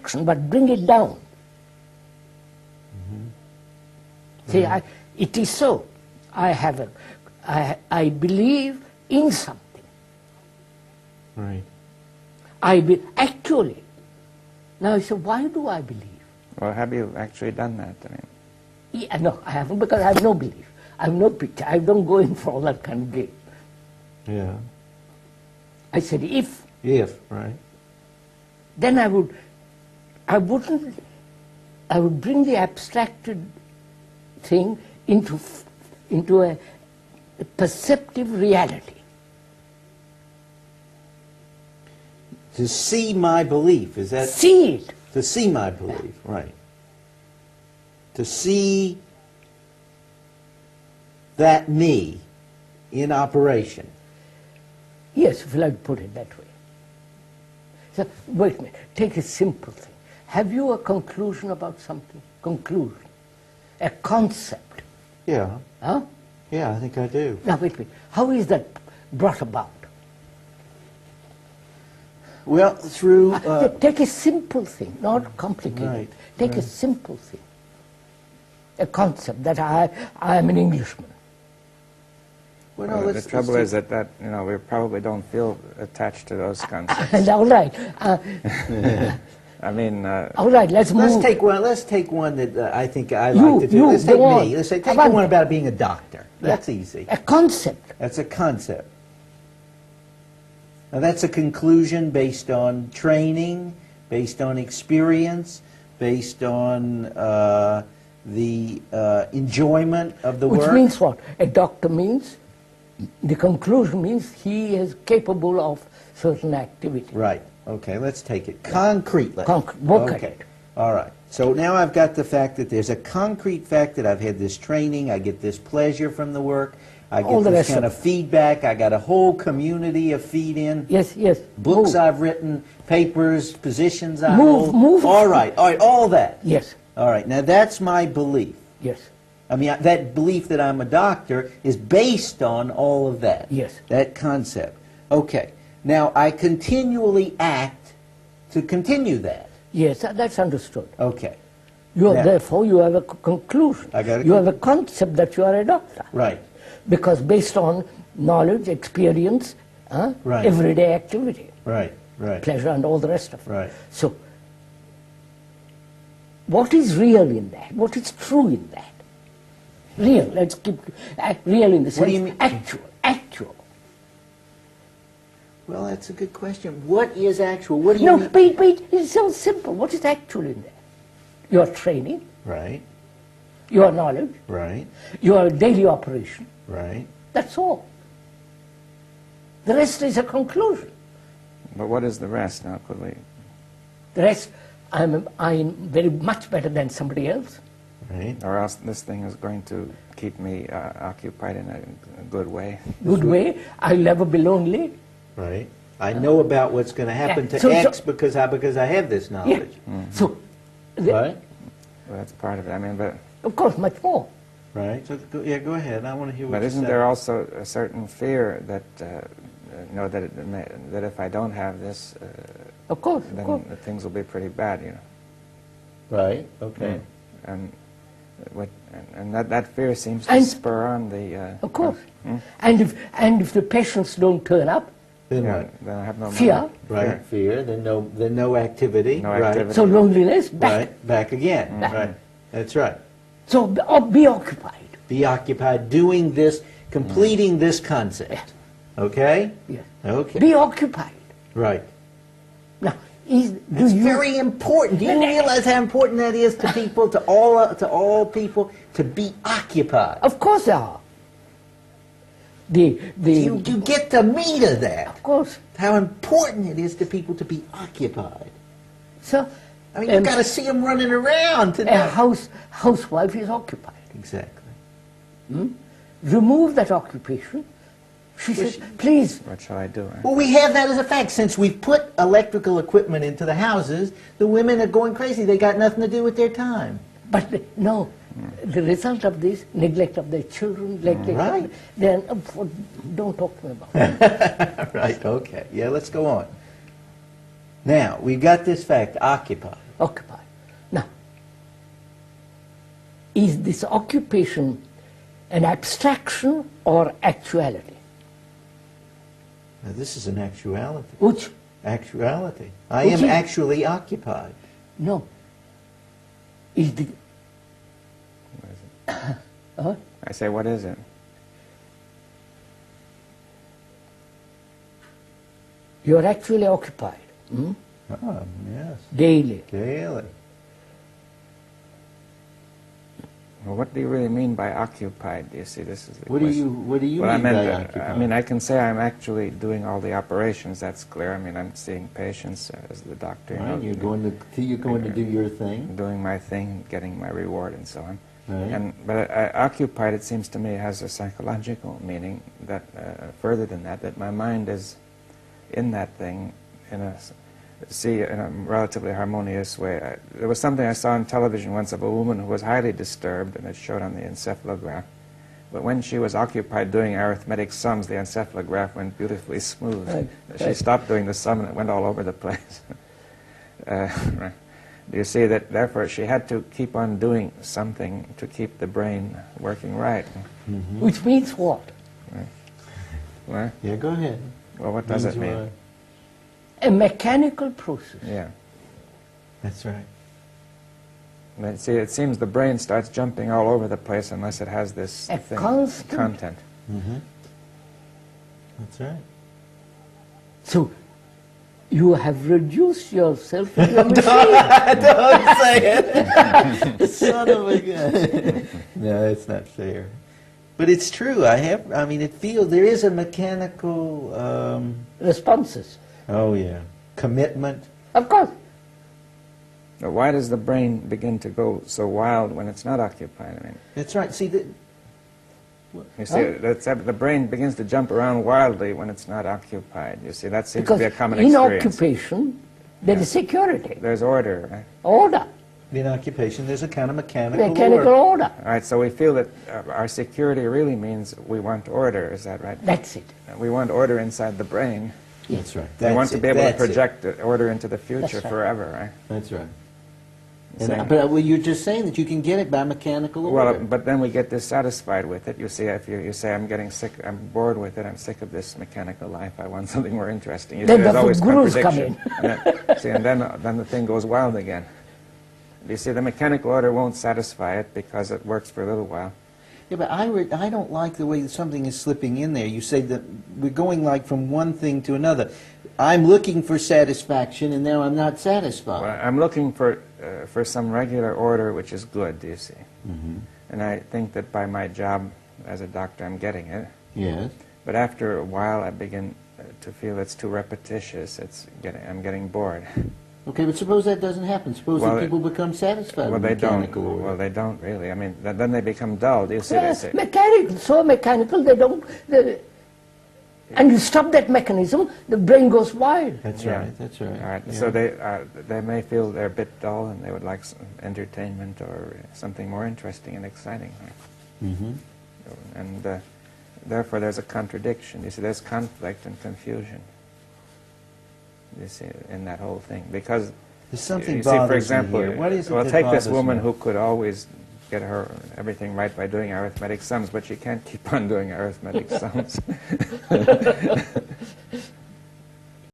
abstraction, but bring it down. See, it is so. I believe in something. Right. Actually, now you say, why do I believe? Well, have you actually done that? I mean, Yeah, no, I haven't, because I have no belief. I have no picture. I don't go in for all that kind of game. Yeah. I said, if, right. then I would bring the abstracted thing into a perceptive reality. To see my belief, is that? See it. To see my belief, right. To see that me in operation. Yes, if you like to put it that way. So, wait a minute, take a simple thing. Have you a conclusion about something? Conclusion. A concept. Yeah. Huh? Yeah, I think I do. Now, wait a minute. How is that brought about? Well, through... Take a simple thing, not complicated. Right, Take a simple thing. A concept that I am an Englishman. well, no, the trouble is that we probably don't feel attached to those concepts. All right. I mean, All right, let's move. Let's take one that I think I like to do. Let's take go me. on. Let's take the one about being a doctor. That's easy. A concept. That's a concept. Now that's a conclusion based on training, based on experience, based on the enjoyment of the work. Which means what? A doctor means, the conclusion means he is capable of certain activity. Right. Okay, let's take it concretely. Look at it. All right. So now I've got the fact that there's a concrete fact that I've had this training, I get this pleasure from the work, I get this kind of feedback, I got a whole community of feed-in. Yes, yes. Books I've written, papers, positions I Move, hold. move. All right, all that. Yes. All right, now that's my belief. Yes. I mean, that belief that I'm a doctor is based on all of that. Yes. That concept. Okay. Now, I continually act to continue that. Yes, that's understood. Okay. Therefore, you have a conclusion. You have a concept that you are a doctor. Right. Because based on knowledge, experience, Right. everyday activity, Right, right. pleasure and all the rest of it. Right. So, what is real in that? What is true in that? Real, let's keep real in the sense, What do you mean? Actual. Well, that's a good question. What is actual? What do you No, mean? but it's so simple. What is actual in there? Your training, Right, your knowledge, right, your daily operation. right. That's all. The rest is a conclusion. but what is the rest now? Could we? The rest, I'm very much better than somebody else. Right. Or else this thing is going to keep me occupied in a good way. Good way. I'll never be lonely. Right. I know about what's going to happen Yeah. to X because I have this Yeah. knowledge. So, Right. Well, that's part of it. I mean, but of course, much more. Right. So go ahead. I want to hear what but you isn't say. there also a certain fear that that if I don't have this, Of course, of course. then things will be pretty bad, Right. Okay. And that fear seems to spur on the. Of course. And if the patients don't turn up, Then Yeah, what? then I have no Fear. money. Right. Fear. Then no activity. No right. activity. so loneliness, back. Right. Back again. Right. That's right. So be occupied. Be occupied doing this, completing this concept. Okay? Yes. Okay. Be occupied. Right. Now, It's very important. Do you realize how important that is to people, to all people, to be occupied? Of course they are. You get the meat of that. Of course. How important it is to people to be occupied. So, I mean, you've got to see them running around today. a housewife is occupied. Exactly. Remove that occupation. She says, please. What shall I do? Well, we have that as a fact. Since we've put electrical equipment into the houses, the women are going crazy. They got nothing to do with their time. But no, the result of this, neglect of their children, neglect Right. then don't talk to me about it. Right, okay. Yeah, let's go on. Now, we've got this fact, occupied. Occupied. Now, is this occupation an abstraction or actuality? Now, this is an actuality. Which? Actuality. I Which am is- actually occupied. No. Is the... What is it? Huh? I say, what is it? You are actually occupied. Oh, yes. Daily. Daily. Well, what do you really mean by occupied? Do you see, this is the What do question. you Well, mean I by meant, occupied? I mean, I can say I'm actually doing all the operations. That's clear. I mean, I'm seeing patients as the doctor. Right, you're going to do your thing. Doing my thing, getting my reward, and so on. Right. But occupied, it seems to me, has a psychological meaning that further than that, that my mind is in that thing in a relatively harmonious way. There was something I saw on television once of a woman who was highly disturbed, and it showed on the encephalograph. But when she was occupied doing arithmetic sums, the encephalograph went beautifully smooth. Right. She stopped doing the sum, and it went all over the place. Right. You see that, therefore, she had to keep on doing something to keep the brain working right. Which means what? What? Yeah, go ahead. Well, what does it Means mean? what? A mechanical process. Yeah. That's right. But see, it seems the brain starts jumping all over the place unless it has this A thing, constant- content. That's right. So, you have reduced yourself to a machine. Don't say it. Son of a gun. No, that's not fair. But it's true. I mean, it feels there is a mechanical. Responses. Oh yeah, commitment. Of course. But why does the brain begin to go so wild when it's not occupied? I mean, That's right. See, you see, the brain begins to jump around wildly when it's not occupied. You see, that seems Because to be a common in experience. occupation, there is security, There's order, right? order, in occupation, there's a kind of mechanical mechanical order. order. All right, so we feel that our security really means we want order, is that right? That's it. We want order inside the brain. That's right. We want to be able to That's it. project order into the future That's right. forever, right? That's right. Saying- But you're just saying that you can get it by mechanical order. Well, but then we get dissatisfied with it. You see, if you say, I'm getting sick, I'm bored with it, I'm sick of this mechanical life, I want something more interesting. You Then see, there's the always gurus come contradiction. See, and then the thing goes wild again. You see, the mechanical order won't satisfy it because it works for a little while. Yeah, but I don't like the way that something is slipping in there. You say that we're going like from one thing to another. I'm looking for satisfaction, and now I'm not satisfied. Well, I'm looking for some regular order which is good, do you see? And I think that by my job as a doctor I'm getting it. Yes. But after a while I begin to feel it's too repetitious, I'm getting bored. Okay, but suppose that doesn't happen. Suppose Well, that people become satisfied Well, with they don't. mechanical order. Well, they don't really. I mean, then they become dull. Do you see? Yes, mechanical, so mechanical they don't. And you stop that mechanism, the brain goes wild. That's Yeah. right. That's right. All right. Yeah. So they may feel they're a bit dull and they would like some entertainment or something more interesting and exciting. And therefore, there's a contradiction. You see, there's conflict and confusion. You see, in that whole thing, because There's something you see, for bothers me example, here. What is it well, that take this bothers woman me? who could always get her everything right by doing arithmetic sums, but she can't keep on doing arithmetic sums.